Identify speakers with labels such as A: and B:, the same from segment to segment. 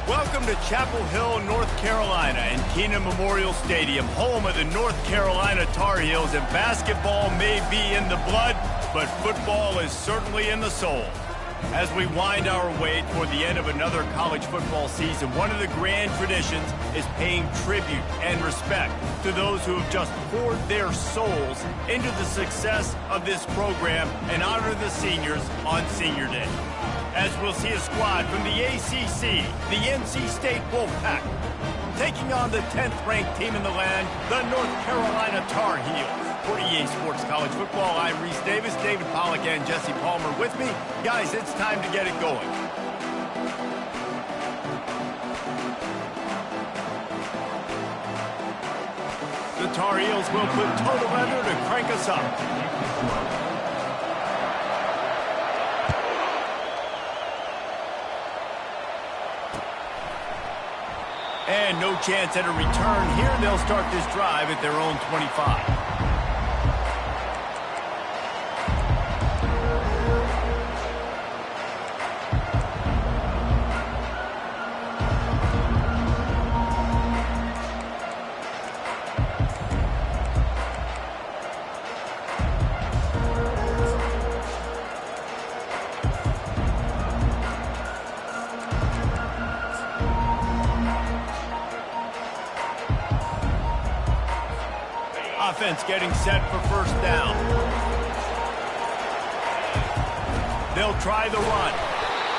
A: Welcome to Chapel Hill, North Carolina, and Kenan Memorial Stadium, home of the North Carolina Tar Heels. And basketball may be in the blood, but football is certainly in the soul. As we wind our way toward the end of another college football season, one of the grand traditions is paying tribute and respect to those who have just poured their souls into the success of this program and honor the seniors on Senior Day. As we'll see a squad from the ACC, the NC State Wolfpack, taking on the 10th-ranked team in the land, the North Carolina Tar Heels. For EA Sports College Football, I'm Reese Davis, David Pollack, and Jesse Palmer with me. Guys, it's time to get it going. The Tar Heels will put total weather to crank us up. And no chance at a return here. They'll start this drive at their own 25. Offense getting set for first down. They'll try the run.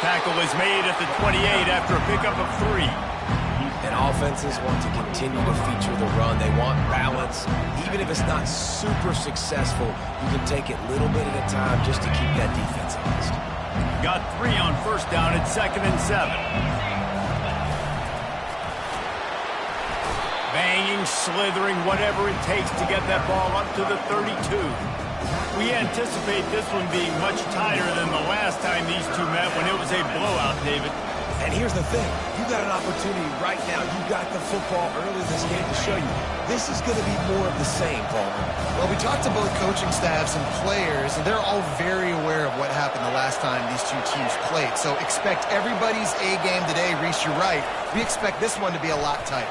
A: Tackle is made at the 28 after a pickup of 3.
B: And offenses want to continue to feature the run. They want balance. Even if it's not super successful, you can take it little bit at a time just to keep that defense honest.
A: Got 3 on first down at 2nd and 7. Banging, slithering, whatever it takes to get that ball up to the 32. We anticipate this one being much tighter than the last time these two met when it was a blowout, David.
B: And here's the thing. You got an opportunity right now. You got the football early in this game to show you. This is going to be more of the same, Palmer.
C: Well, we talked to both coaching staffs and players, and they're all very aware of what happened the last time these two teams played. So expect everybody's A game today. Reese, you're right. We expect this one to be a lot tighter.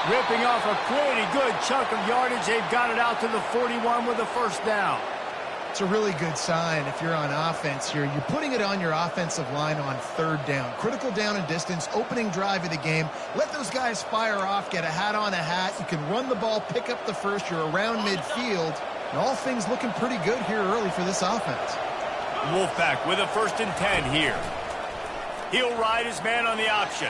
A: Ripping off a pretty good chunk of yardage. They've got it out to the 41 with a first down.
C: It's a really good sign if you're on offense here. You're putting it on your offensive line on 3rd down. Critical down and distance, opening drive of the game. Let those guys fire off, get a hat on a hat. You can run the ball, pick up the first. You're around midfield. And all things looking pretty good here early for this offense.
A: Wolfpack with a 1st and 10 here. He'll ride his man on the option.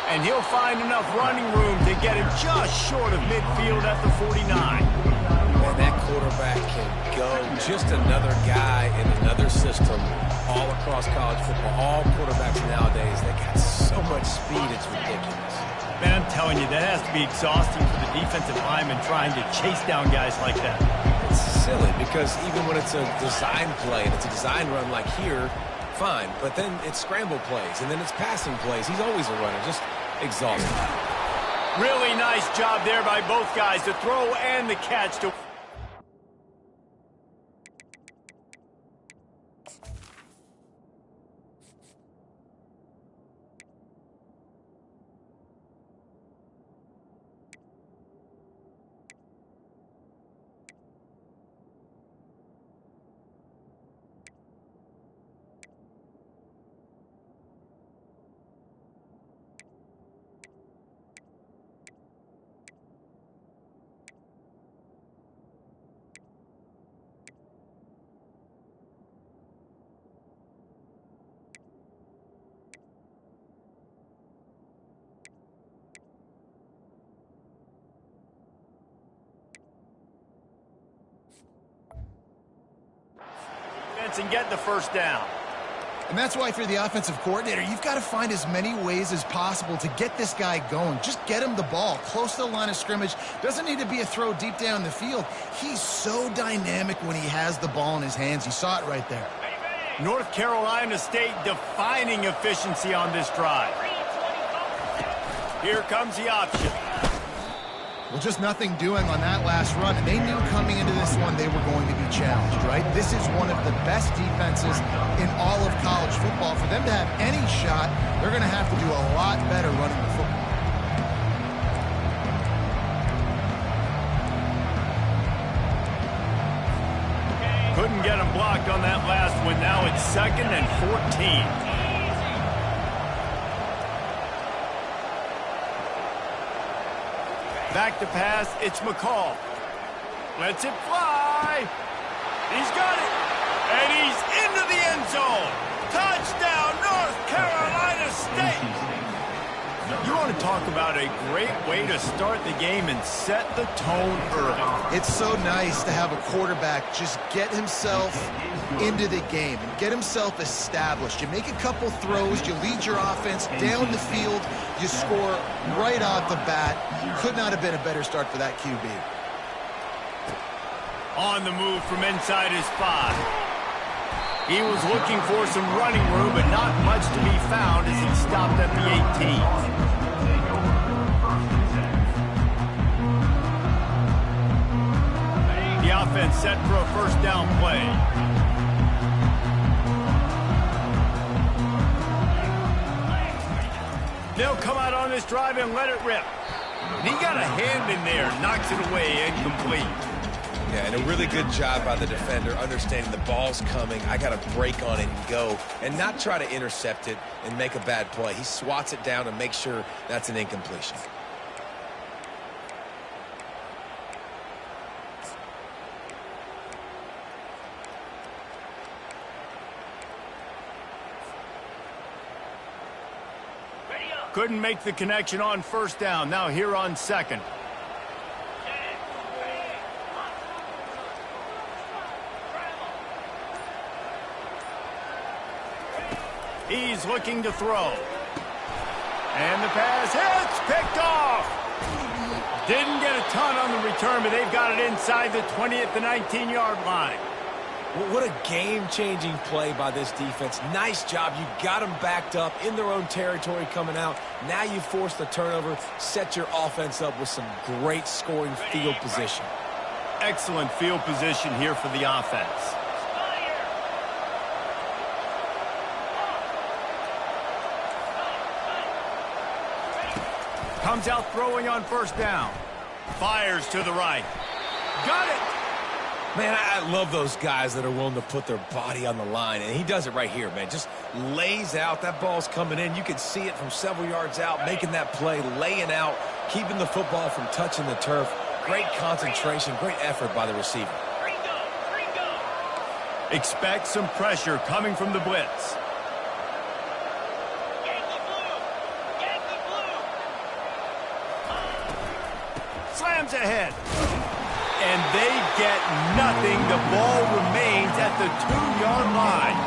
A: And he'll find enough running room to get him just short of midfield at the 49.
B: Man, that quarterback can go. Just another guy in another system all across college football. All quarterbacks nowadays, they got so much speed, it's ridiculous.
A: Man, I'm telling you, that has to be exhausting for the defensive lineman trying to chase down guys like that.
B: It's silly because even when it's a design play and it's a design run like here, fine, but then it's scramble plays, and then it's passing plays. He's always a runner, just exhausting.
A: Really nice job there by both guys, the throw and the catch. And get the first down.
C: And that's why, if you're the offensive coordinator, you've got to find as many ways as possible to get this guy going. Just get him the ball close to the line of scrimmage. Doesn't need to be a throw deep down the field. He's so dynamic when he has the ball in his hands. You saw it right there.
A: North Carolina State defining efficiency on this drive. Here comes the option.
C: Well, just nothing doing on that last run, and they knew coming into this one they were going to be challenged, right? This is one of the best defenses in all of college football. For them to have any shot, they're going to have to do a lot better running the football.
A: Couldn't get him blocked on that last one. Now it's 2nd and 14. Back to pass, it's McCall. Lets it fly. He's got it. And he's into the end zone. Touchdown, North Carolina State. You want to talk about a great way to start the game and set the tone early.
C: It's so nice to have a quarterback just get himself into the game and get himself established. You make a couple throws, you lead your offense down the field, you score right off the bat. Could not have been a better start for that QB.
A: On the move from inside his 5. He was looking for some running room, but not much to be found as he stopped at the 18. The offense set for a first down play. They'll come out on this drive and let it rip. And he got a hand in there, knocks it away, incomplete.
B: Yeah, and a really good job by the defender understanding the ball's coming. I got to break on it and go and not try to intercept it and make a bad play. He swats it down and makes sure that's an incompletion.
A: Couldn't make the connection on first down. Now here on 2nd. He's looking to throw. And the pass hits, picked off. Didn't get a ton on the return, but they've got it inside the 20 at the 19-yard line.
B: Well, what a game-changing play by this defense. Nice job. You got them backed up in their own territory coming out. Now you force the turnover, set your offense up with some great scoring field position.
A: Excellent field position here for the offense. Comes out throwing on first down. Fires to the right. Got it.
B: Man, I love those guys that are willing to put their body on the line, and he does it right here, man. Just lays out. That ball's coming in. You can see it from several yards out, making that play, laying out, keeping the football from touching the turf. Great concentration, great effort by the receiver.
A: Expect some pressure coming from the blitz. Slams ahead. And they get nothing. The ball remains at the 2-yard line.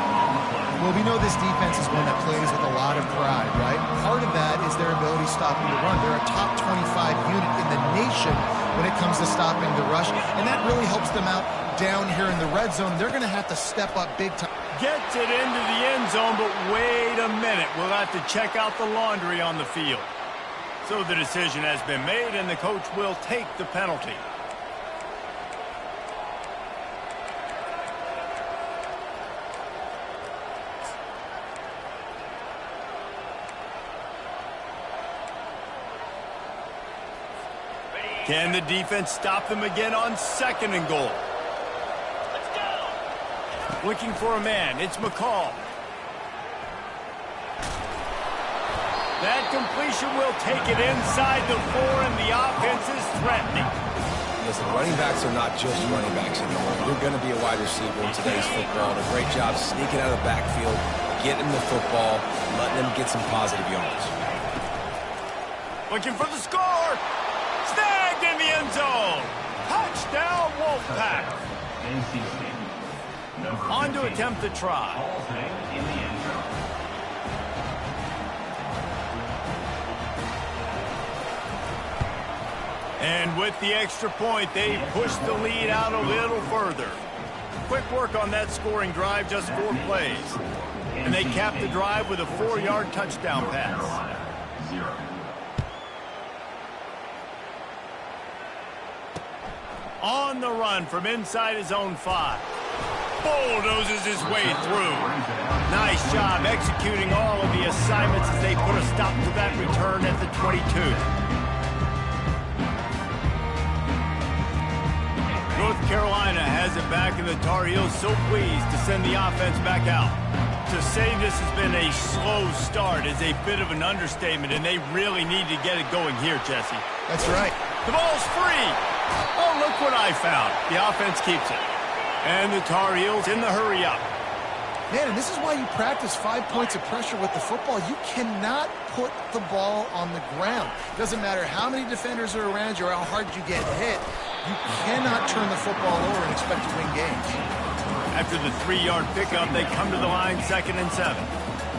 C: Well, we know this defense is one that plays with a lot of pride, right? Part of that is their ability stopping the run. They're a top 25 unit in the nation when it comes to stopping the rush, and that really helps them out down here in the red zone. They're going to have to step up big time.
A: Gets it into the end zone, but wait a minute. We'll have to check out the laundry on the field. So the decision has been made, and the coach will take the penalty. Can the defense stop them again on 2nd and goal? Let's go. Looking for a man. It's McCall. That completion will take it inside the 4, and the offense is threatening.
B: Listen, running backs are not just running backs anymore. You're going to be a wide receiver in today's football. And a great job sneaking out of the backfield, getting the football, letting them get some positive yards.
A: Looking for the score. Snagged in the end zone. Touchdown, Wolfpack. On to attempt the try. And with the extra point, they push the lead out a little further. Quick work on that scoring drive, just 4 plays. And they cap the drive with a 4-yard touchdown pass. On the run from inside his own 5. Bulldozes his way through. Nice job executing all of the assignments as they put a stop to that return at the 22. North Carolina has it back, and the Tar Heels so pleased to send the offense back out. To say this has been a slow start is a bit of an understatement, and they really need to get it going here, Jesse.
C: That's right.
A: The ball's free. Oh, look what I found. The offense keeps it. And the Tar Heels in the hurry-up.
C: Man, and this is why you practice 5 points of pressure with the football. You cannot put the ball on the ground. Doesn't matter how many defenders are around you or how hard you get hit. You cannot turn the football over and expect to win games.
A: After the 3-yard pickup, they come to the line 2nd and 7.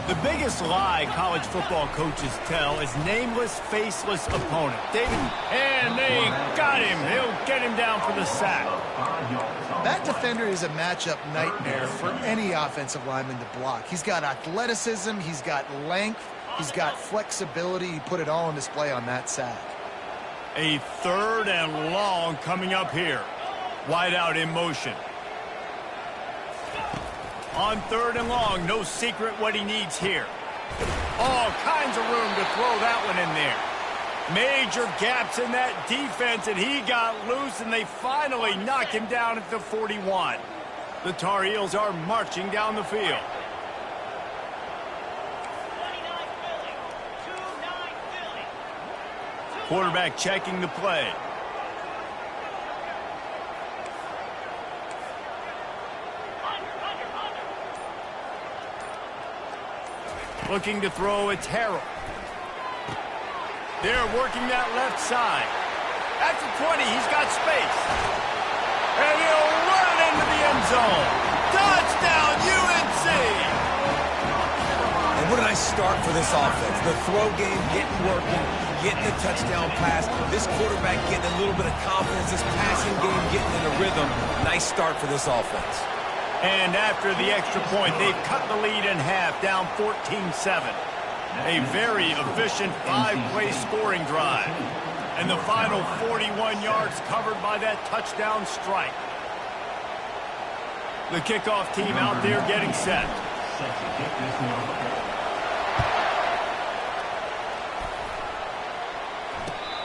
A: The biggest lie college football coaches tell is nameless, faceless opponent. David, and they got him. He'll get him down for the sack.
C: That defender is a matchup nightmare for any offensive lineman to block. He's got athleticism, he's got length, he's got flexibility. He put it all on display on that sack.
A: A 3rd and long coming up here. Wide out in motion. On 3rd and long, no secret what he needs here. All kinds of room to throw that one in there. Major gaps in that defense, and he got loose, and they finally knock him down at the 41. The Tar Heels are marching down the field. Quarterback checking the play. Looking to throw, it's Harrell. They're working that left side. At the 20, he's got space. And he'll run it into the end zone. Touchdown, UNC!
B: And what a nice start for this offense. The throw game getting working, getting the touchdown pass. This quarterback getting a little bit of confidence. This passing game getting in a rhythm. Nice start for this offense.
A: And after the extra point, they've cut the lead in half, down 14-7. A very efficient 5-play scoring drive. And the final 41 yards covered by that touchdown strike. The kickoff team out there getting set.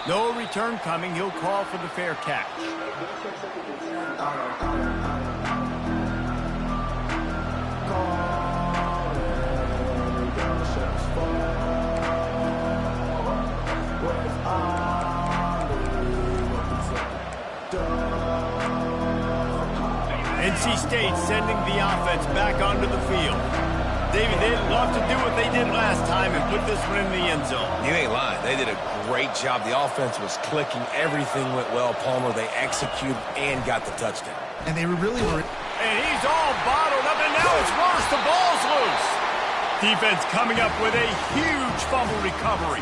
A: No return coming. He'll call for the fair catch. NC State sending the offense back onto the field. David, they'd love to do what they did last time and put this one in the end zone.
B: You ain't lying. They did a great job. The offense was clicking. Everything went well, Palmer. They executed and got the touchdown.
C: And they really were.
A: And he's all bottled up, and now it's worse. The ball's loose. Defense coming up with a huge fumble recovery.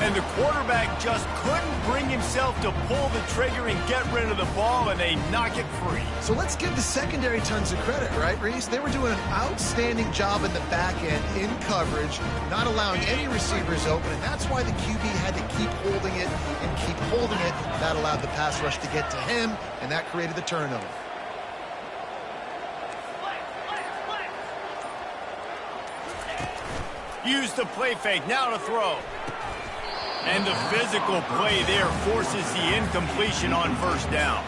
A: And the quarterback just couldn't bring himself to pull the trigger and get rid of the ball, and they knock it free.
C: So let's give the secondary tons of credit, right, Reese? They were doing an outstanding job in the back end, in coverage, not allowing any receivers open, and that's why the QB had to keep holding it and keep holding it. That allowed the pass rush to get to him, and that created the turnover.
A: Use the play fake, now to throw. And the physical play there forces the incompletion on first down.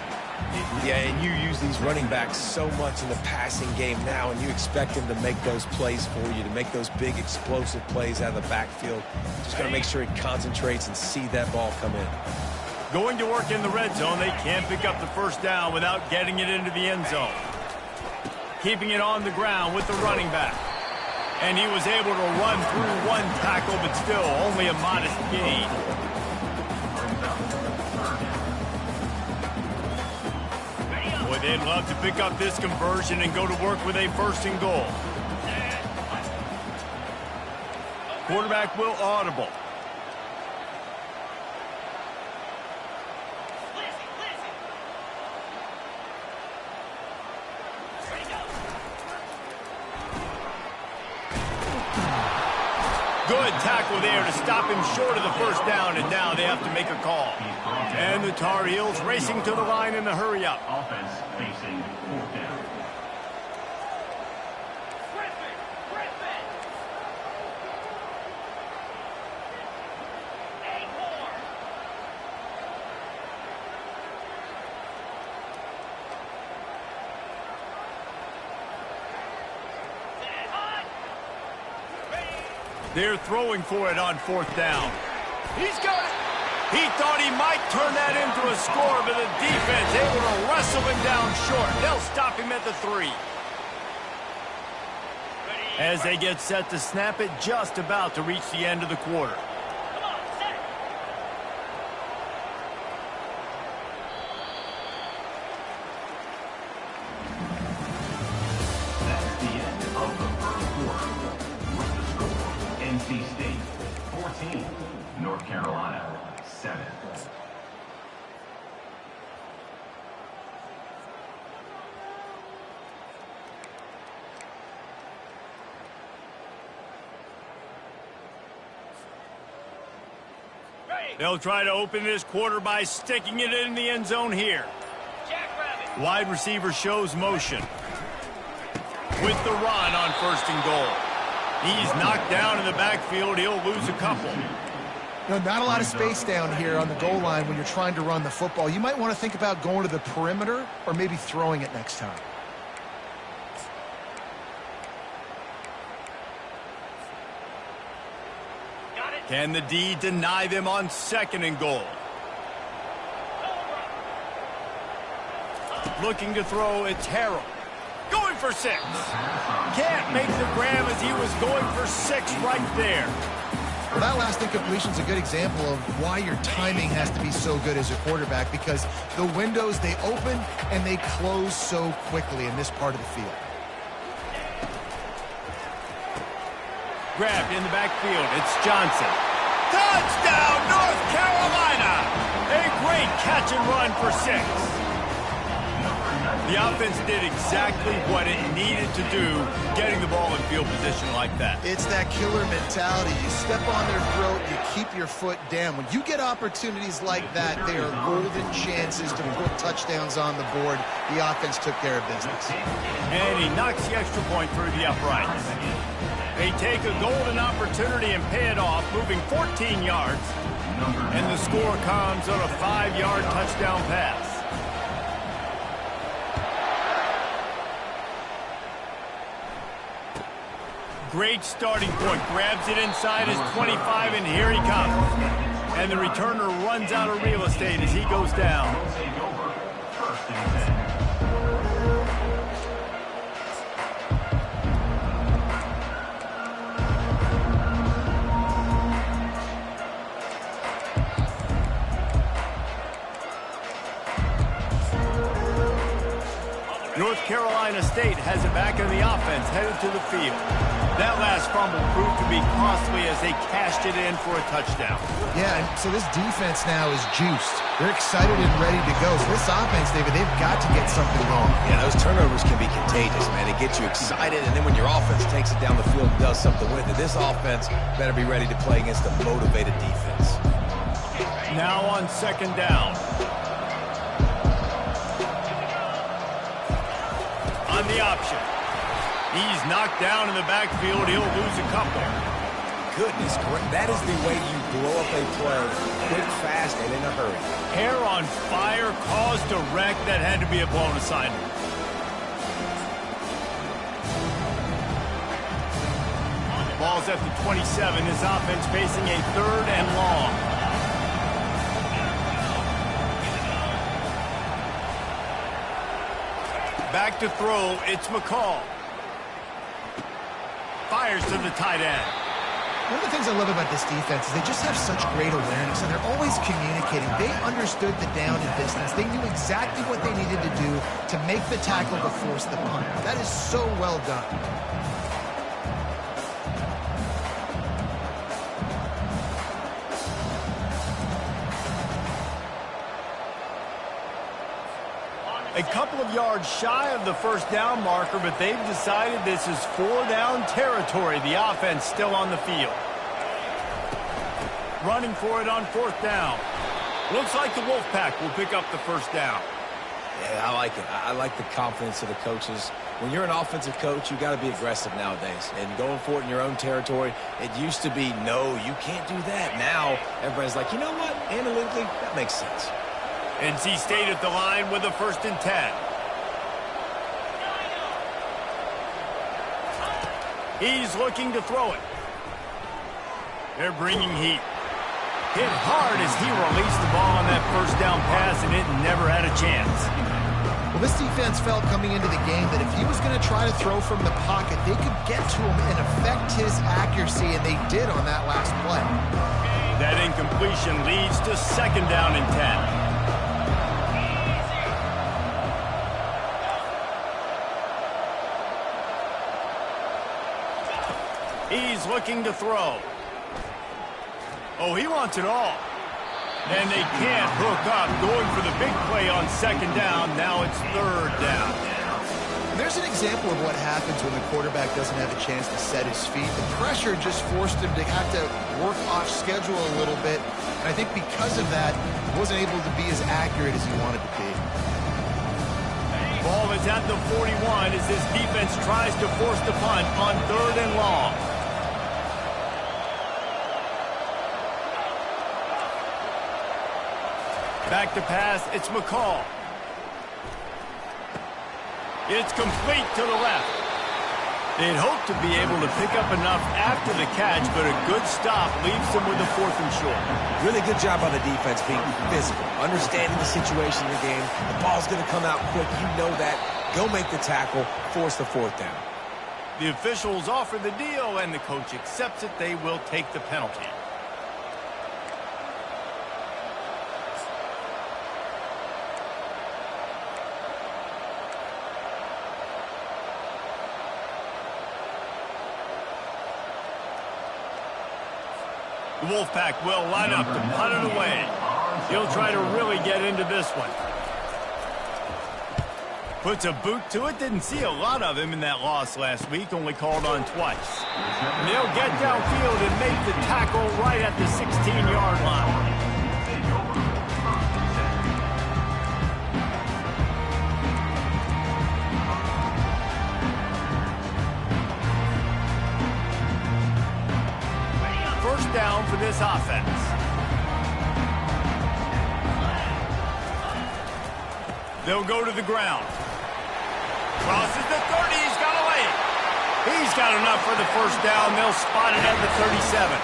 B: Yeah, and you use these running backs so much in the passing game now, and you expect them to make those plays for you, to make those big explosive plays out of the backfield. Just got to make sure he concentrates and see that ball come in.
A: Going to work in the red zone, they can't pick up the first down without getting it into the end zone. Keeping it on the ground with the running back. And he was able to run through one tackle, but still only a modest gain. Boy, they'd love to pick up this conversion and go to work with a 1st and goal. Quarterback will audible. Good tackle there to stop him short of the first down, and now they have to make a call. And the Tar Heels racing to the line in the hurry-up.
D: Offense facing fourth down.
A: They're throwing for it on fourth down. He's got it. He thought he might turn that into a score, but the defense able to wrestle him down short. They'll stop him at the 3. As they get set to snap it, just about to reach the end of the quarter.
D: NC State 14, North Carolina 7.
A: They'll try to open this quarter by sticking it in the end zone here. Wide receiver shows motion. With the run on 1st and goal. He's knocked down in the backfield. He'll lose a couple.
C: Not a lot of space down here on the goal line when you're trying to run the football. You might want to think about going to the perimeter or maybe throwing it next time.
A: Can the D deny them on 2nd and goal? Looking to throw, it's Harrell. Going for 6. Can't make the grab as he was going for 6 right there.
C: Well, that last incompletion is a good example of why your timing has to be so good as a quarterback, because the windows, they open and they close so quickly in this part of the field.
A: Grabbed in the backfield. It's Johnson. Touchdown, North Carolina! A great catch and run for 6. The offense did exactly what it needed to do, getting the ball in field position like that.
C: It's that killer mentality. You step on their throat, you keep your foot down. When you get opportunities like that, they are golden chances to put touchdowns on the board. The offense took care of business.
A: And he knocks the extra point through the uprights. They take a golden opportunity and pay it off, moving 14 yards. And the score comes on a 5-yard touchdown pass. Great starting point. Grabs it inside his 25, and here he comes. And the returner runs out of real estate as he goes down. North Carolina State has it back in the offense, headed to the field. That last fumble proved to be costly as they cashed it in for a touchdown.
C: Yeah, and so this defense now is juiced. They're excited and ready to go. So this offense, David, they've got to get something going.
B: Yeah, those turnovers can be contagious, man. It gets you excited, and then when your offense takes it down the field and does something with it, this offense better be ready to play against a motivated defense.
A: Now on 2nd down. On the option. He's knocked down in the backfield. He'll lose a couple.
B: Goodness, that is the way you blow up a play quick, fast, and in a hurry.
A: Hair on fire, caused a wreck. That had to be a blown assignment. Ball's at the 27. This offense facing a 3rd and long. Back to throw, it's McCall. Fires to the tight end.
C: One of the things I love about this defense is they just have such great awareness, and they're always communicating. They understood the down and distance. They knew exactly what they needed to do to make the tackle to force the punt. That is so well done.
A: A couple of yards shy of the 1st down marker, but they've decided this is 4-down territory. The offense still on the field. running for it on 4th down. Looks like the Wolfpack will pick up the first down.
B: Yeah, I like it. I like the confidence of the coaches. When you're an offensive coach, you got to be aggressive nowadays. And going for it in your own territory, it used to be, no, you can't do that. Now, everybody's like, you know what? Analytically, that makes sense.
A: NC State at the line with a 1st and 10. He's looking to throw it. They're bringing heat. Hit hard as he released the ball on that 1st down pass, and it never had a chance.
C: Well, this defense felt coming into the game that if he was going to try to throw from the pocket, they could get to him and affect his accuracy, and they did on that last play.
A: That incompletion leads to 2nd down and 10. He's looking to throw. Oh, he wants it all. And they can't hook up. Going for the big play on 2nd down. Now it's 3rd down.
C: There's an example of what happens when the quarterback doesn't have a chance to set his feet. The pressure just forced him to have to work off schedule a little bit. And I think because of that, he wasn't able to be as accurate as he wanted to be.
A: Ball is at the 41 as this defense tries to force the punt on 3rd and long. Back to pass, it's McCall. It's complete to the left. They'd hope to be able to pick up enough after the catch, but a good stop leaves them with a 4th and short.
B: Really good job by the defense being physical, understanding the situation in the game. The ball's going to come out quick. You know that. Go make the tackle, force the 4th down.
A: The officials offer the deal, and the coach accepts it. They will take the penalty. The Wolfpack will line up to punt it away. He'll try to really get into this one. Puts a boot to it. Didn't see a lot of him in that loss last week. Only called on twice. And they'll get downfield and make the tackle right at the 16-yard line. First down for this offense. They'll go to the ground. Crosses the 30. He's got away. He's got enough for the first down. They'll spot it at the 37.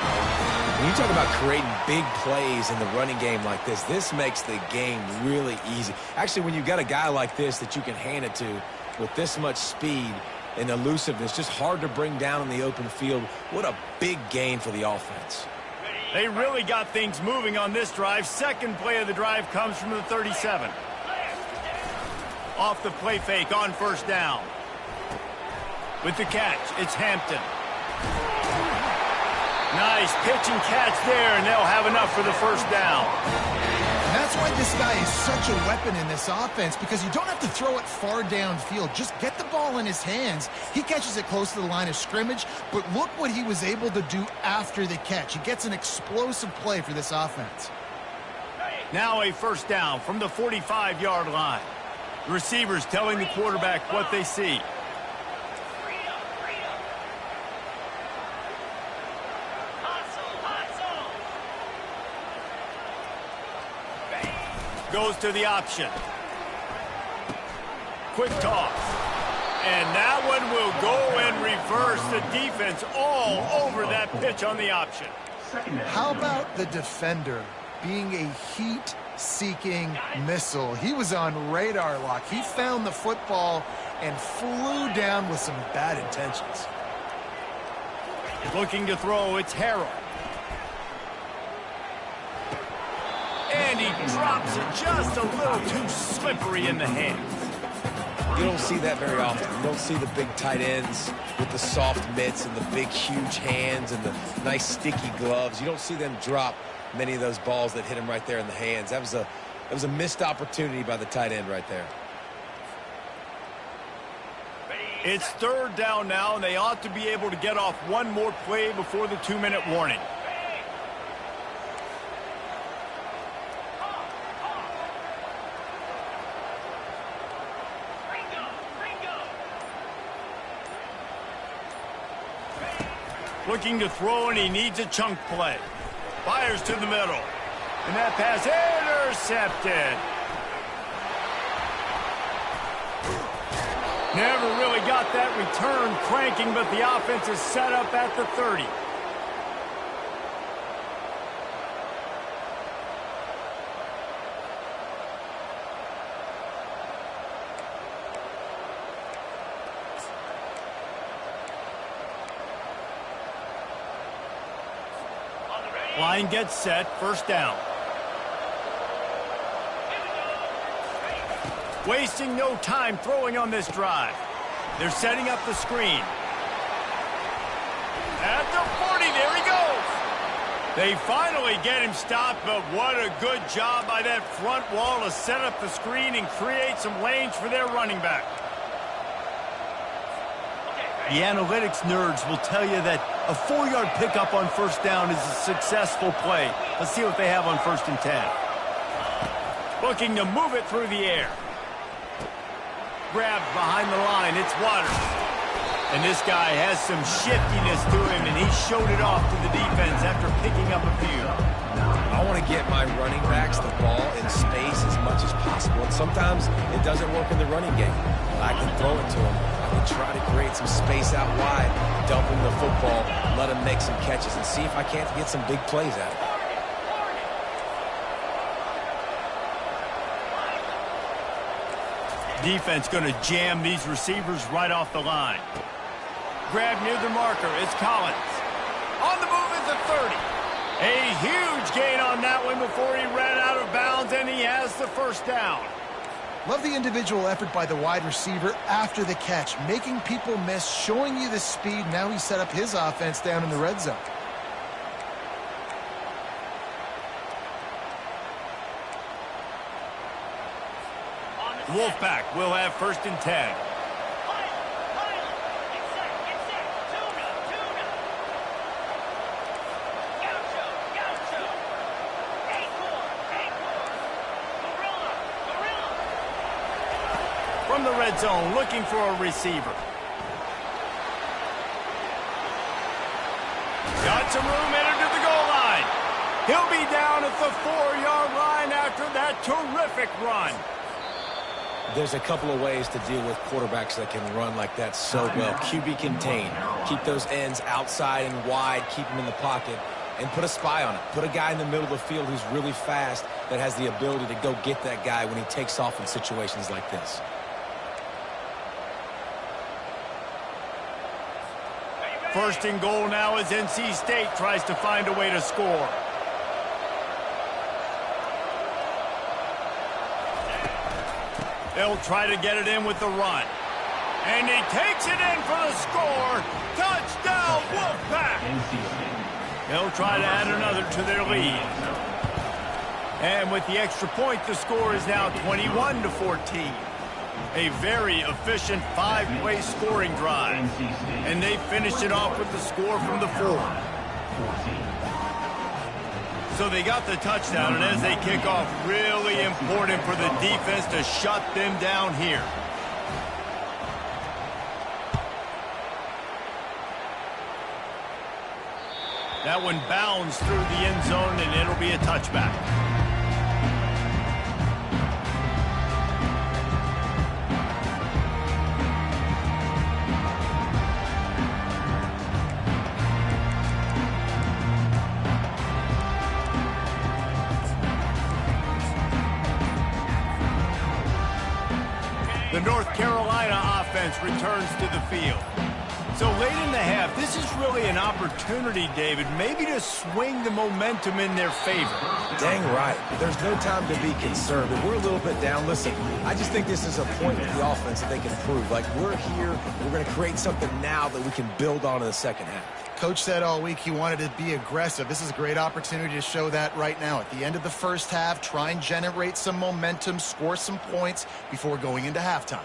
B: When you talk about creating big plays in the running game like this, this makes the game really easy. Actually, when you've got a guy like this that you can hand it to with this much speed and elusiveness, just hard to bring down in the open field. What a big gain for the offense.
A: They really got things moving on this drive. Second play of the drive comes from the 37. Off the play fake on first down. With the catch, it's Hampton. Nice pitch and catch there, and they'll have enough for the first down.
C: And that's why this guy is such a weapon in this offense, because you don't have to throw it far downfield. Just get the ball in his hands. He catches it close to the line of scrimmage, but look what he was able to do after the catch. He gets an explosive play for this offense.
A: Now a first down from the 45-yard line. The receivers telling the quarterback what they see. Goes to the option. Quick toss. And that one will go and reverse. The defense all over that pitch on the option.
C: How about the defender being a heat-seeking missile? He was on radar lock. He found the football and flew down with some bad intentions.
A: Looking to throw, it's Harrell. And he drops it just a little too slippery in the hands.
B: You don't see that very often. You don't see the big tight ends with the soft mitts and the big, huge hands and the nice, sticky gloves. You don't see them drop many of those balls that hit him right there in the hands. That was a missed opportunity by the tight end right there.
A: It's third down now, and they ought to be able to get off one more play before the 2-minute warning. Looking to throw, and he needs a chunk play. Fires to the middle. And that pass intercepted. Never really got that return cranking, but the offense is set up at the 30. Line gets set, first down. Wasting no time throwing on this drive. They're setting up the screen. At the 40, there he goes. They finally get him stopped, but what a good job by that front wall to set up the screen and create some lanes for their running back. The analytics nerds will tell you that a 4-yard pickup on first down is a successful play. Let's see what they have on 1st and 10. Looking to move it through the air. Grabbed behind the line. It's Waters. And this guy has some shiftiness to him, and he showed it off to the defense after picking up a few.
B: I want to get my running backs the ball in space as much as possible. And sometimes it doesn't work in the running game. I can throw it to him. I can try to create some space out wide, dump him the football, let him make some catches, and see if I can't get some big plays out of it.
A: Defense going to jam these receivers right off the line. Grab near the marker. It's Collins. On the move at the 30. A huge gain on that one before he ran out of bounds, and he has the first down.
C: Love the individual effort by the wide receiver after the catch, making people miss, showing you the speed. Now he set up his offense down in the red zone.
A: Wolfpack will have 1st and 10. From the red zone, looking for a receiver. Got some room, entered to the goal line. He'll be down at the 4-yard line after that terrific run.
B: There's a couple of ways to deal with quarterbacks that can run like that so well. QB contain. Keep those ends outside and wide. Keep them in the pocket. And put a spy on it. Put a guy in the middle of the field who's really fast that has the ability to go get that guy when he takes off in situations like this.
A: First and goal now as NC State tries to find a way to score. They'll try to get it in with the run. And he takes it in for the score. Touchdown, Wolfpack! They'll try to add another to their lead. And with the extra point, the score is now 21-14. A very efficient 5-play scoring drive. And they finished it off with the score from the 4. So they got the touchdown, and as they kick off, really important for the defense to shut them down here. That one bounds through the end zone, and it'll be a touchback. The North Carolina offense returns to the field. So late in the half, this is really an opportunity, David, maybe to swing the momentum in their favor.
B: Dang right. There's no time to be concerned. If we're a little bit down, listen, I just think this is a point with the offense that they can prove. Like, we're here, we're going to create something now that we can build on in the second half.
C: Coach said all week he wanted to be aggressive. This is a great opportunity to show that right now. At the end of the first half, try and generate some momentum, score some points before going into halftime.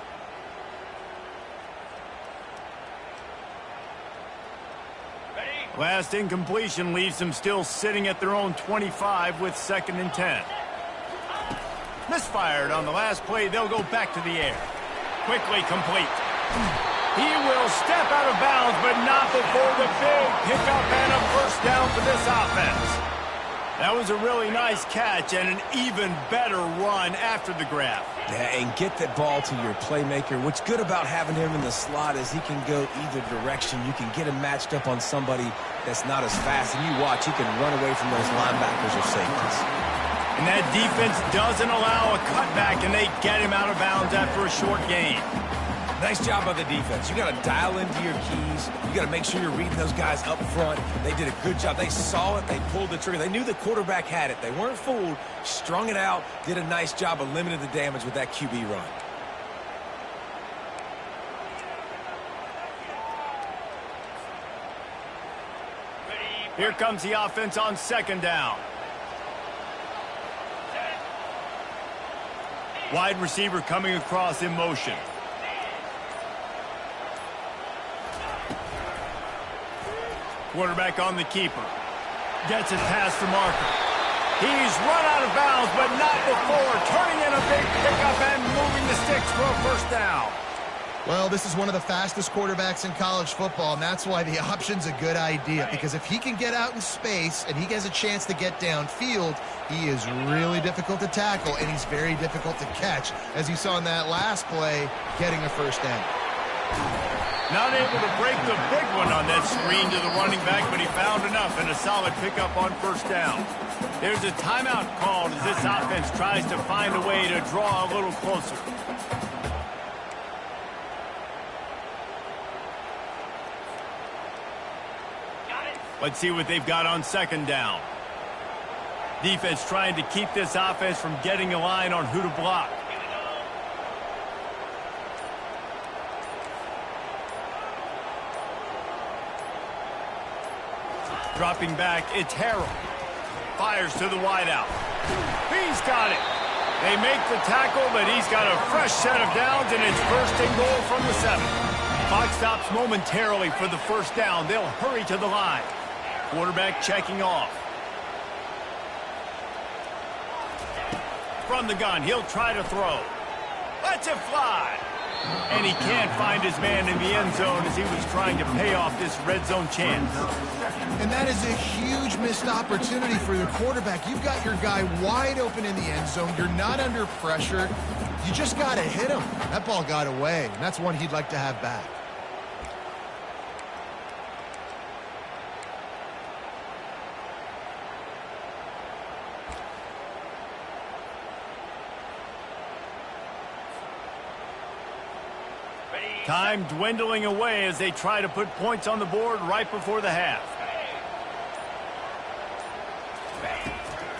A: Last incompletion leaves them still sitting at their own 25 with 2nd and 10. Misfired on the last play. They'll go back to the air. Quickly complete. He will step out of bounds, but not before the big pickup and a first down for this offense. That was a really nice catch and an even better run after the grab.
B: Yeah, and get that ball to your playmaker. What's good about having him in the slot is he can go either direction. You can get him matched up on somebody that's not as fast, and you watch, he can run away from those linebackers or safeties.
A: And that defense doesn't allow a cutback, and they get him out of bounds after a short gain.
B: Nice job by the defense. You got to dial into your keys. You got to make sure you're reading those guys up front. They did a good job. They saw it. They pulled the trigger. They knew the quarterback had it. They weren't fooled. Strung it out. Did a nice job of limiting the damage with that QB run.
A: Here comes the offense on second down. Wide receiver coming across in motion. Quarterback on the keeper. Gets it past the marker. He's run out of bounds, but not before turning in a big pickup and moving the sticks for a first down.
C: Well, this is one of the fastest quarterbacks in college football, and that's why the option's a good idea. Because if he can get out in space and he has a chance to get downfield, he is really difficult to tackle, and he's very difficult to catch. As you saw in that last play, getting a first down.
A: Not able to break the big one on that screen to the running back, but he found enough and a solid pickup on first down. There's a timeout called as this offense tries to find a way to draw a little closer. Let's see what they've got on second down. Defense trying to keep this offense from getting a line on who to block. Dropping back, it's Harrell. Fires to the wideout. He's got it. They make the tackle, but he's got a fresh set of downs, and it's first and goal from the 7. Clock stops momentarily for the first down. They'll hurry to the line. Quarterback checking off. From the gun, he'll try to throw. Lets it fly. And he can't find his man in the end zone as he was trying to pay off this red zone chance.
C: And that is a huge missed opportunity for the quarterback. You've got your guy wide open in the end zone. You're not under pressure. You just got to hit him. That ball got away, and that's one he'd like to have back.
A: Time dwindling away as they try to put points on the board right before the half.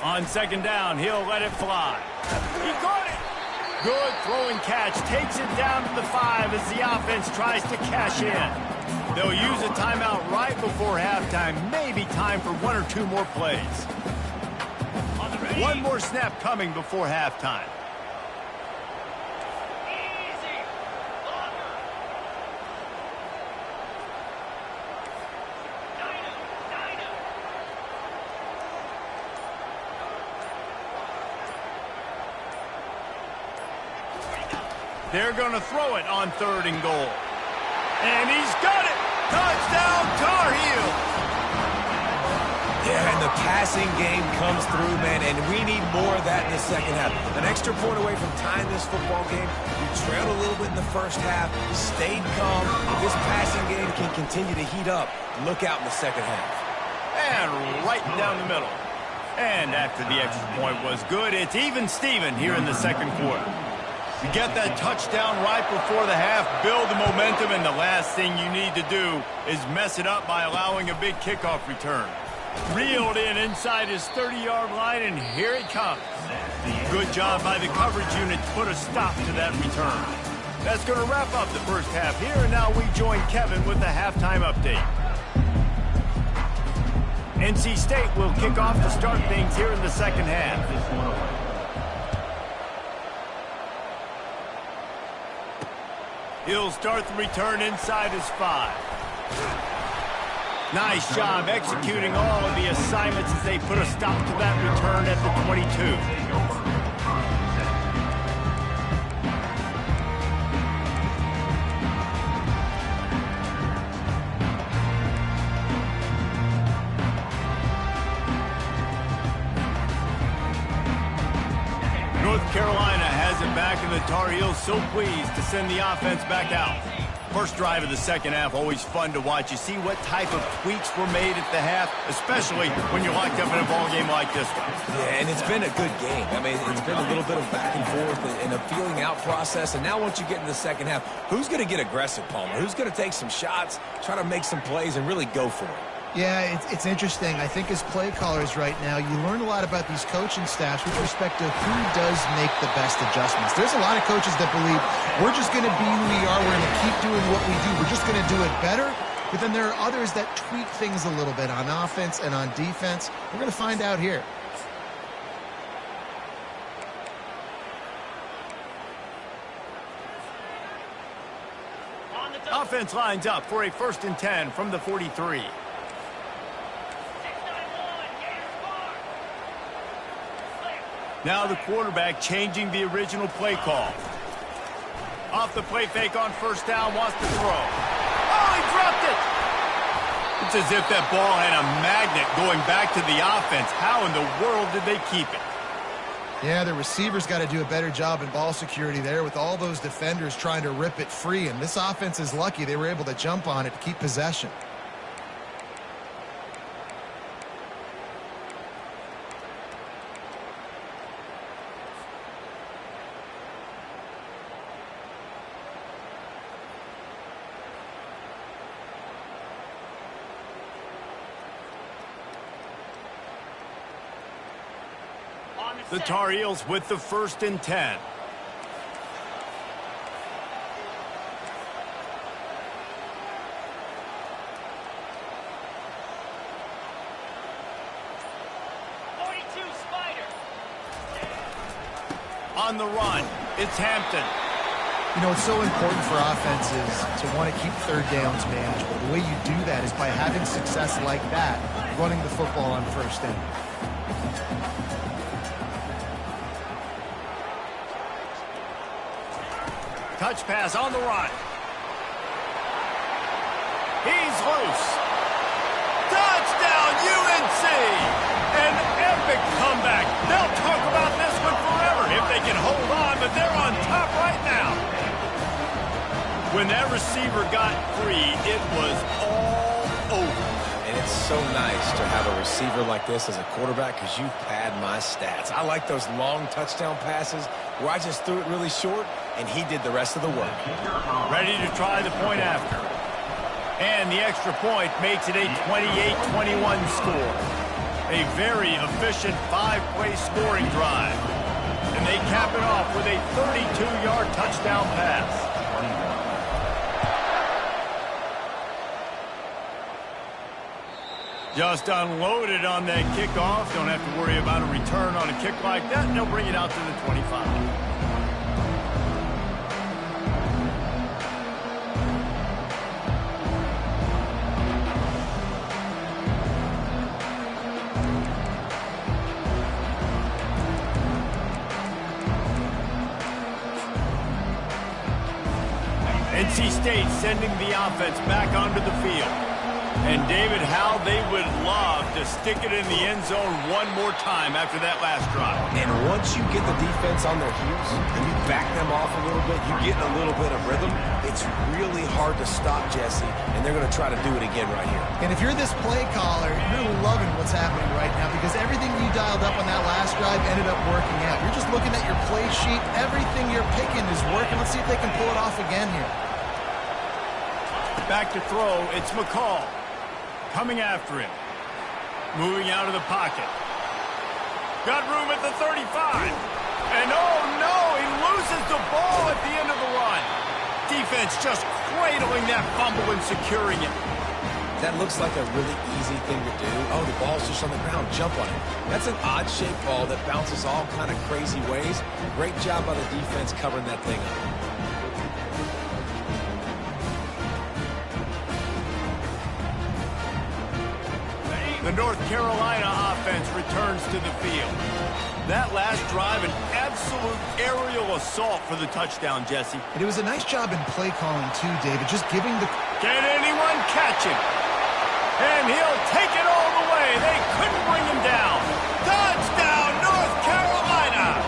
A: On second down, he'll let it fly. He caught it! Good throwing catch. Takes it down to the 5 as the offense tries to cash in. They'll use a timeout right before halftime. Maybe time for 1 or 2 more plays. One more snap coming before halftime. They're going to throw it on third and goal. And he's got it! Touchdown, Tar Heels!
B: Yeah, and the passing game comes through, man, and we need more of that in the second half. An extra point away from tying this football game. We trailed a little bit in the first half, stayed calm. This passing game can continue to heat up. Look out in the second half.
A: And right down the middle. And after the extra point was good, it's even Steven here in the second quarter. You get that touchdown right before the half, build the momentum, and the last thing you need to do is mess it up by allowing a big kickoff return. Reeled in inside his 30-yard line, and here it comes. Good job by the coverage unit to put a stop to that return. That's going to wrap up the first half here, and now we join Kevin with the halftime update. NC State will kick off to start things here in the second half. He'll start the return inside his 5. Nice job executing all of the assignments as they put a stop to that return at the 22. Carolina has it back, and the Tar Heels so pleased to send the offense back out. First drive of the second half, always fun to watch. You see what type of tweaks were made at the half, especially when you're locked up in a ball game like this one.
B: Yeah, and it's been a good game. I mean, it's been a little bit of back and forth and a feeling out process. And now once you get in the second half, who's going to get aggressive, Palmer? Who's going to take some shots, try to make some plays, and really go for it?
C: Yeah, it's interesting. I think as play callers right now, you learn a lot about these coaching staffs with respect to who does make the best adjustments. There's a lot of coaches that believe we're just going to be who we are. We're going to keep doing what we do. We're just going to do it better. But then there are others that tweak things a little bit on offense and on defense. We're going to find out here.
A: Offense lines up for a 1st and 10 from the 43. Now the quarterback changing the original play call. Off the play fake on 1st down, wants to throw. Oh, he dropped it! It's as if that ball had a magnet going back to the offense. How in the world did they keep it?
C: Yeah, the receivers got to do a better job in ball security there with all those defenders trying to rip it free. And this offense is lucky they were able to jump on it to keep possession.
A: The Tar Heels with the 1st and 10. On the run, it's Hampton.
C: You know, it's so important for offenses to want to keep 3rd downs manageable. The way you do that is by having success like that, running the football on 1st down.
A: Touch pass on the run. He's loose. Touchdown, UNC! An epic comeback. They'll talk about this one forever if they can hold on, but they're on top right now. When that receiver got free, it was all over.
B: And it's so nice to have a receiver like this as a quarterback because you pad my stats. I like those long touchdown passes where I just threw it really short and he did the rest of the work.
A: Ready to try the point after. And the extra point makes it a 28-21 score. A very efficient 5-play scoring drive. And they cap it off with a 32-yard touchdown pass. Just unloaded on that kickoff. Don't have to worry about a return on a kick like that. And they'll bring it out to the 25. NC State sending the offense back onto the field. And David, how they would love to stick it in the end zone one more time after that last drive.
B: And once you get the defense on their heels and you back them off a little bit, you get a little bit of rhythm, it's really hard to stop, Jesse, and they're going to try to do it again right here.
C: And if you're this play caller, you're loving what's happening right now because everything you dialed up on that last drive ended up working out. You're just looking at your play sheet. Everything you're picking is working. Let's see if they can pull it off again here.
A: Back to throw, it's McCall. Coming after him. Moving out of the pocket. Got room at the 35. And oh no, he loses the ball at the end of the run. Defense just cradling that fumble and securing it.
B: That looks like a really easy thing to do. Oh, the ball's just on the ground. Jump on it. That's an odd-shaped ball that bounces all kind of crazy ways. Great job by the defense covering that thing up.
A: The North Carolina offense returns to the field. That last drive, an absolute aerial assault for the touchdown, Jesse.
C: And it was a nice job in play calling, too, David, just giving the...
A: Can anyone catch him? And he'll take it all the way. They couldn't bring him down. Touchdown, North Carolina!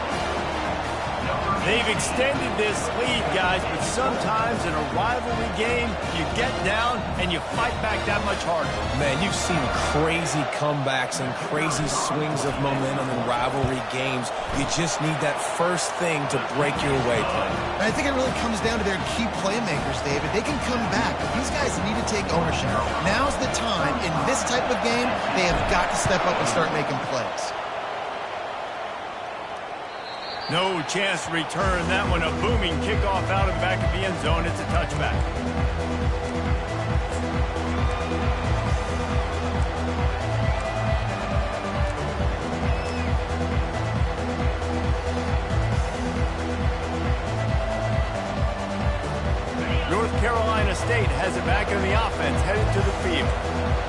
A: extended this lead, guys, but sometimes in a rivalry game, you get down and you fight back that much harder.
B: Man, you've seen crazy comebacks and crazy swings of momentum in rivalry games. You just need that first thing to break your way, partner.
C: I think it really comes down to their key playmakers, David. They can come back, but these guys need to take ownership. Now's the time. In this type of game, they have got to step up and start making plays.
A: No chance to return that one. A booming kickoff out of the back of the end zone. It's a touchback. North Carolina State has it back in the offense, headed to the field.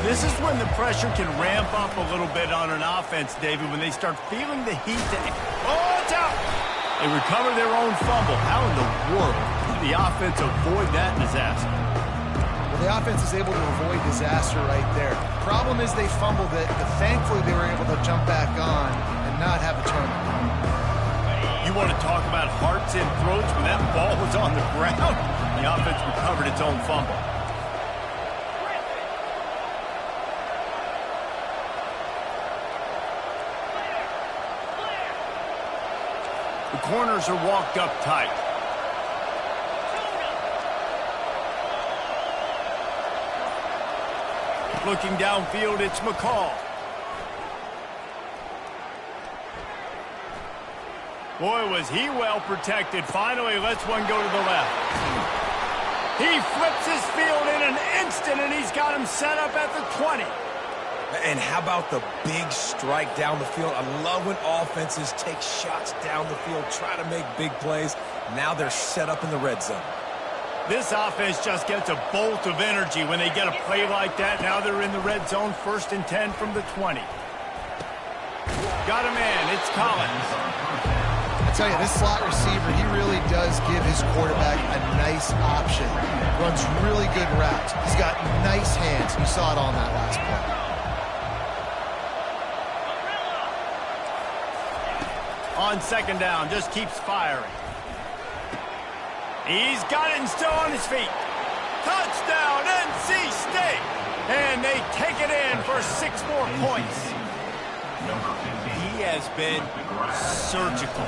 A: This is when the pressure can ramp up a little bit on an offense, David, when they start feeling the heat. Oh, it's out! They recover their own fumble. How in the world did the offense avoid that disaster?
C: Well, the offense is able to avoid disaster right there. Problem is they fumbled it, but thankfully they were able to jump back on and not have a turnover.
A: You want to talk about hearts and throats when that ball was on the ground? The offense recovered its own fumble. The corners are walked up tight. Looking downfield, it's McCall. Boy, was he well protected. Finally lets one go to the left. He flips his field in an instant, and he's got him set up at the 20.
B: And how about the big strike down the field? I love when offenses take shots down the field, try to make big plays. Now they're set up in the red zone.
A: This offense just gets a bolt of energy when they get a play like that. Now they're in the red zone, 1st and 10 from the 20. Got a man. It's Collins.
C: I tell you, this slot receiver, he really does give his quarterback a nice option. Runs really good routes. He's got nice hands. You saw it on that last play.
A: On 2nd down, just keeps firing. He's got it and still on his feet. Touchdown, NC State! And they take it in for 6 more points. He has been surgical.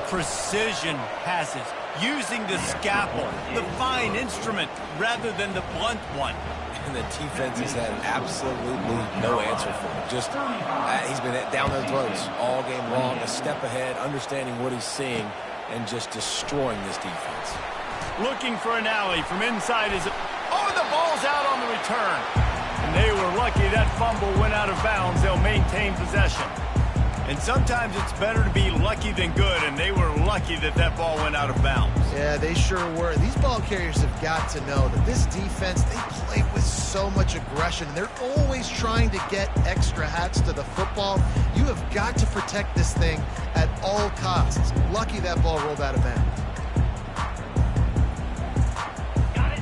A: Precision passes, using the scalpel, the fine instrument, rather than the blunt one.
B: And the defense has had absolutely no answer for him. Just, he's been down their throats all game long, a step ahead, understanding what he's seeing, and just destroying this defense.
A: Looking for an alley from inside his... Oh, the ball's out on the return. And they were lucky that fumble went out of bounds. They'll maintain possession. And sometimes it's better to be lucky than good, and they were lucky that that ball went out of bounds.
C: Yeah, they sure were. These ball carriers have got to know that this defense, they play with so much aggression. They're always trying to get extra hats to the football. You have got to protect this thing at all costs. Lucky that ball rolled out of bounds.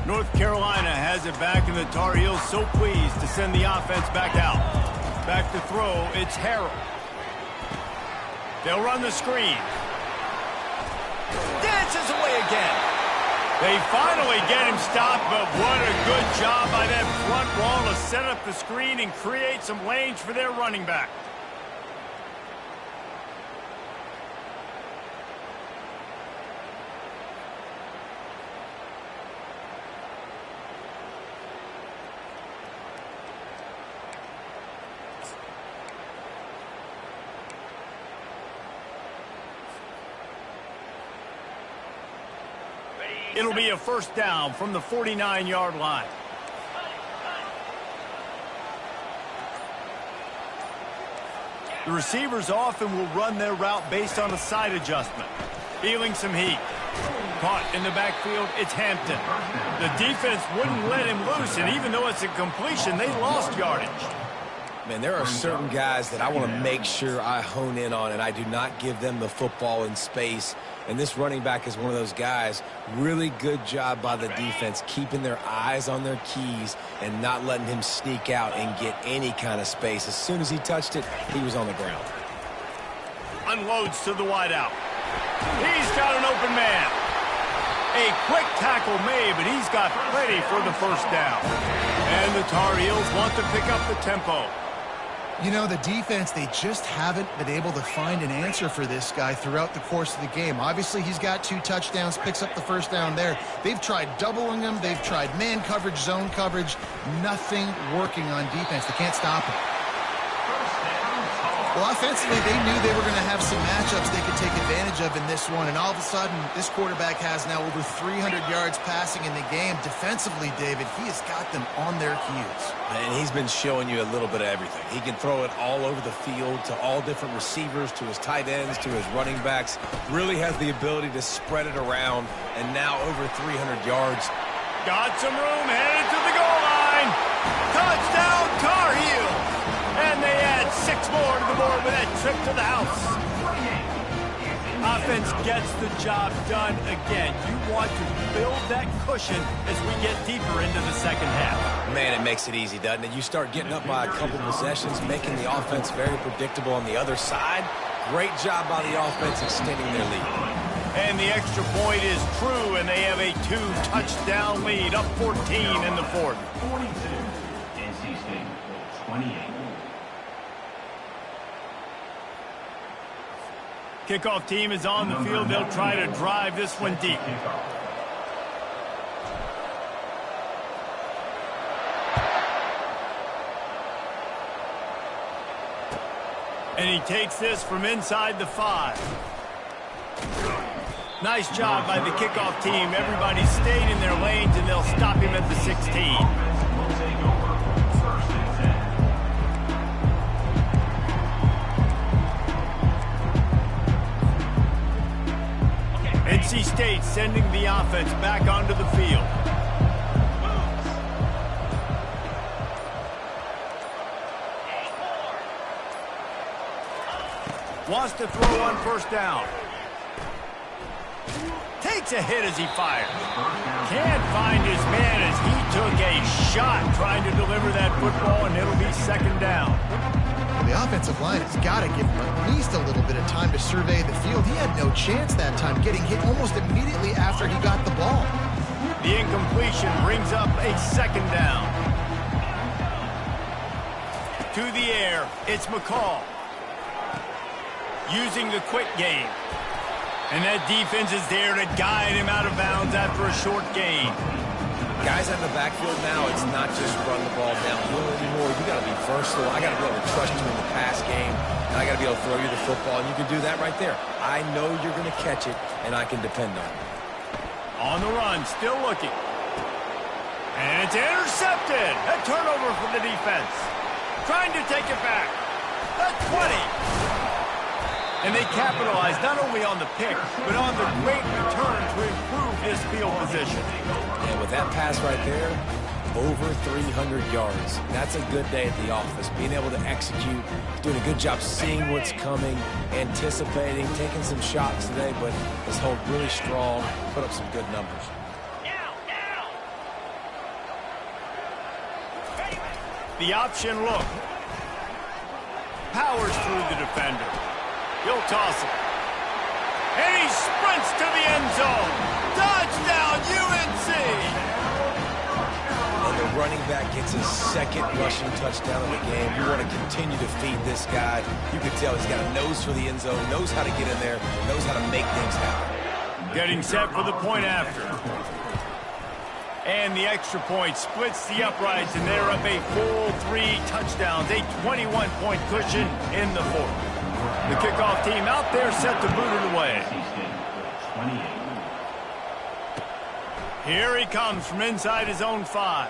A: North Carolina has it back, and the Tar Heels so pleased to send the offense back out. Back to throw, it's Harrell. They'll run the screen. Dances away again. They finally get him stopped, but what a good job by that front wall to set up the screen and create some lanes for their running back. It'll be a 1st down from the 49-yard line. The receivers often will run their route based on a side adjustment. Feeling some heat. Caught in the backfield, it's Hampton. The defense wouldn't let him loose, and even though it's a completion, they lost yardage.
B: Man, there are certain guys that I want to make sure I hone in on, and I do not give them the football in space. And this running back is one of those guys. Really good job by the defense, keeping their eyes on their keys and not letting him sneak out and get any kind of space. As soon as he touched it, he was on the ground.
A: Unloads to the wideout. He's got an open man. A quick tackle made, but he's got plenty for the first down. And the Tar Heels want to pick up the tempo.
C: You know, the defense, they just haven't been able to find an answer for this guy throughout the course of the game. Obviously, he's got 2 touchdowns, picks up the first down there. They've tried doubling him. They've tried man coverage, zone coverage. Nothing working on defense. They can't stop him. Well, offensively, they knew they were going to have some matchups they could take advantage of in this one, and all of a sudden, this quarterback has now over 300 yards passing in the game. Defensively, David, he has got them on their heels.
B: And he's been showing you a little bit of everything. He can throw it all over the field to all different receivers, to his tight ends, to his running backs. Really has the ability to spread it around, and now over 300 yards.
A: Got some room, headed to the goal line. Touchdown, Tar Heels. And they add 6 more to the board with that trip to the house. Offense gets the job done again. You want to build that cushion as we get deeper into the second half.
B: Man, it makes it easy, doesn't it? You start getting up by a couple possessions, making the offense very predictable on the other side. Great job by the offense extending their lead.
A: And the extra point is true, and they have a 2-touchdown lead, up 14 in the fourth.
D: 42. NC State 28.
A: Kickoff team is on the field. They'll try to drive this one deep. And he takes this from inside the 5. Nice job by the kickoff team. Everybody stayed in their lanes, and they'll stop him at the 16. NC State sending the offense back onto the field. Wants to throw on first down. Takes a hit as he fires. Can't find his man as he took a shot trying to deliver that football, and it'll be second down.
C: The offensive line has got to give him at least a little bit of time to survey the field. He had no chance that time, getting hit almost immediately after he got the ball.
A: The incompletion brings up a second down. To the air, it's McCall. Using the quick game. And that defense is there to guide him out of bounds after a short gain.
B: Guys in the backfield now, it's not just run the ball downhill anymore. You got to be versatile. I got to be able to trust you in the pass game, and I got to be able to throw you the football, and you can do that right there. I know you're going to catch it, and I can depend on it.
A: On the run, still looking. And it's intercepted. A turnover from the defense. Trying to take it back. The 20. And they capitalize not only on the pick, but on the great return to improve his field position.
B: And with that pass right there, over 300 yards. That's a good day at the office. Being able to execute, doing a good job seeing what's coming, anticipating, taking some shots today, but has held really strong, put up some good numbers.
A: The option look. Powers through the defender. He'll toss it. And he sprints to the end zone. Touchdown, UNC!
B: And the running back gets his second rushing touchdown of the game. You want to continue to feed this guy. You can tell he's got a nose for the end zone, knows how to get in there, knows how to make things happen.
A: Getting set for the point after. And the extra point splits the uprights, and they're up a full 3 touchdowns, a 21-point cushion in the fourth. The kickoff team out there set to boot it away. Here he comes from inside his own 5.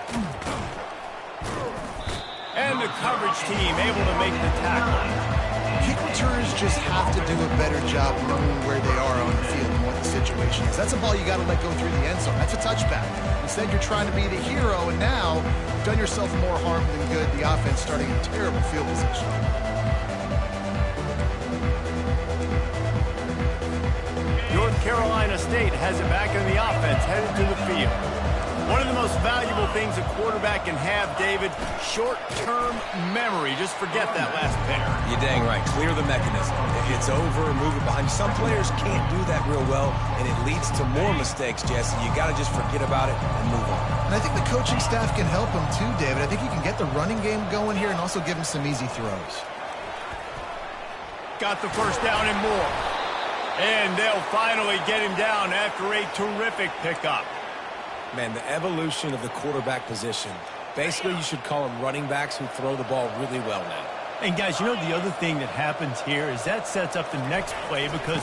A: And the coverage team able to make the tackle.
C: Kick returners just have to do a better job knowing where they are on the field and what the situation is. That's a ball you got to let go through the end zone. That's a touchback. Instead, you're trying to be the hero, and now you've done yourself more harm than good. The offense starting in terrible field position.
A: North Carolina State has it back in the offense, headed to the field. One of the most valuable things a quarterback can have, David, short-term memory. Just forget that last pick.
B: You're dang right. Clear the mechanism. It's over, move it behind you. Some players can't do that real well, and it leads to more mistakes, Jesse. You got to just forget about it and move on.
C: And I think the coaching staff can help him too, David. I think he can get the running game going here and also give him some easy throws.
A: Got the first down and more. And they'll finally get him down after a terrific pickup.
B: Man, the evolution of the quarterback position. Basically, you should call them running backs who throw the ball really well now.
E: And, guys, you know the other thing that happens here is that sets up the next play because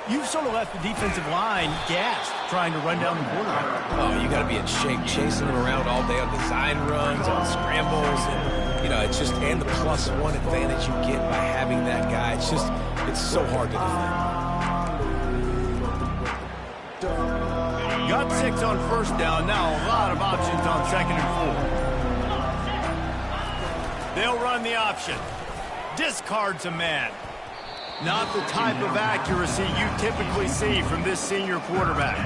E: you've sort of left the defensive line gassed trying to run down the quarterback.
B: Oh, you got to be in shape, chasing him around all day on design runs, on scrambles. And, you know, it's just, and the +1 advantage you get by having that guy. It's just, it's so hard to defend.
A: Got 6 on first down. Now a lot of options on 2nd and 4. They'll run the option. Discards a man. Not the type of accuracy you typically see from this senior quarterback.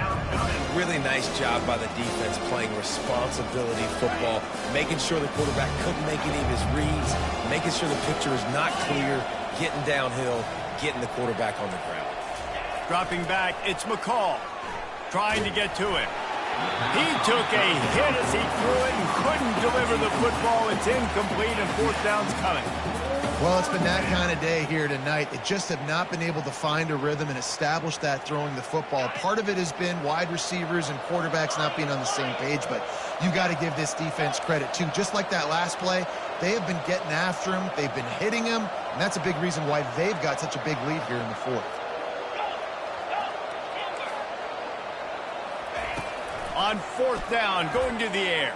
B: Really nice job by the defense playing responsibility football, making sure the quarterback couldn't make any of his reads, making sure the picture is not clear, getting downhill, getting the quarterback on the ground.
A: Dropping back, it's McCall. Trying to get to him. He took a hit as he threw it and couldn't deliver the football. It's incomplete and 4th down's coming.
C: Well, it's been that kind of day here tonight. They just have not been able to find a rhythm and establish that throwing the football. Part of it has been wide receivers and quarterbacks not being on the same page, but you got to give this defense credit too. Just like that last play, they have been getting after him. They've been hitting him, and that's a big reason why they've got such a big lead here in the 4th.
A: On 4th down, going to the air.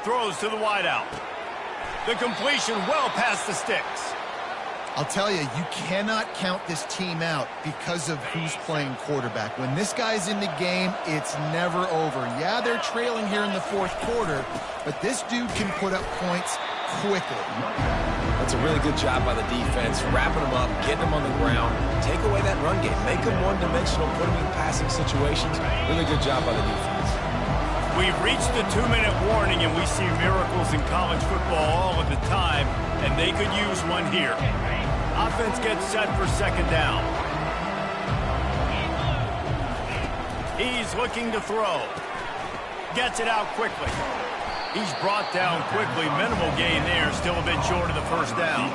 A: Throws to the wideout. The completion well past the sticks.
C: I'll tell you, you cannot count this team out because of who's playing quarterback. When this guy's in the game, it's never over. Yeah, they're trailing here in the 4th quarter, but this dude can put up points quickly.
B: That's a really good job by the defense, wrapping them up, getting them on the ground, take away that run game, make them one-dimensional, put them in passing situations. Really good job by the defense.
A: We've reached the 2-minute warning, and we see miracles in college football all of the time, and they could use one here. Offense gets set for 2nd down. He's looking to throw. Gets it out quickly. He's brought down quickly. Minimal gain there. Still a bit short of the 1st down.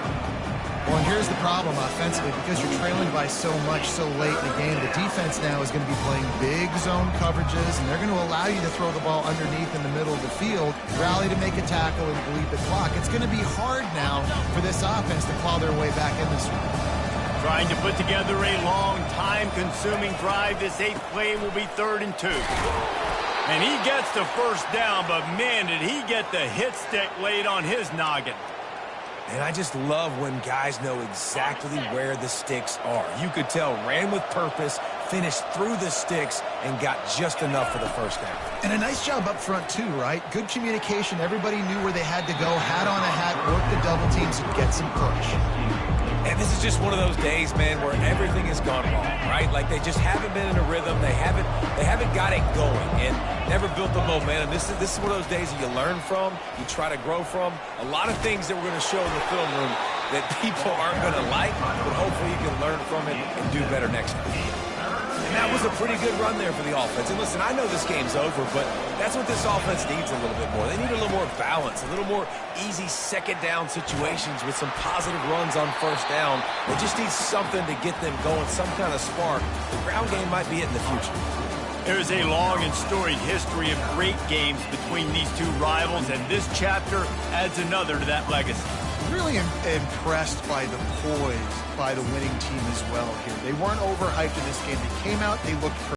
C: Well, and here's the problem offensively. Because you're trailing by so much so late in the game, the defense now is going to be playing big zone coverages, and they're going to allow you to throw the ball underneath in the middle of the field, rally to make a tackle, and bleed the clock. It's going to be hard now for this offense to claw their way back in this one.
A: Trying to put together a long, time-consuming drive. This 8th play will be 3rd and 2. And he gets the 1st down, but man, did he get the hit stick laid on his noggin.
B: And I just love when guys know exactly where the sticks are. You could tell, ran with purpose, finished through the sticks, and got just enough for the 1st down.
C: And a nice job up front too, right? Good communication. Everybody knew where they had to go. Hat on a hat, work the double teams, and get some push.
B: And this is just one of those days, man, where everything has gone wrong, right? Like they just haven't been in a rhythm. They haven't got it going and never built the momentum. This is one of those days that you learn from, you try to grow from. A lot of things that we're going to show in the film room that people aren't going to like, but hopefully you can learn from it and do better next time. And that was a pretty good run there for the offense. And listen, I know this game's over, but that's what this offense needs a little bit more. They need a little more balance, a little more easy 2nd down situations with some positive runs on 1st down. They just need something to get them going, some kind of spark. The ground game might be it in the future.
A: There's a long and storied history of great games between these two rivals, and this chapter adds another to that legacy.
C: Really impressed by the poise by the winning team as well here. They weren't overhyped in this game. They came out, they looked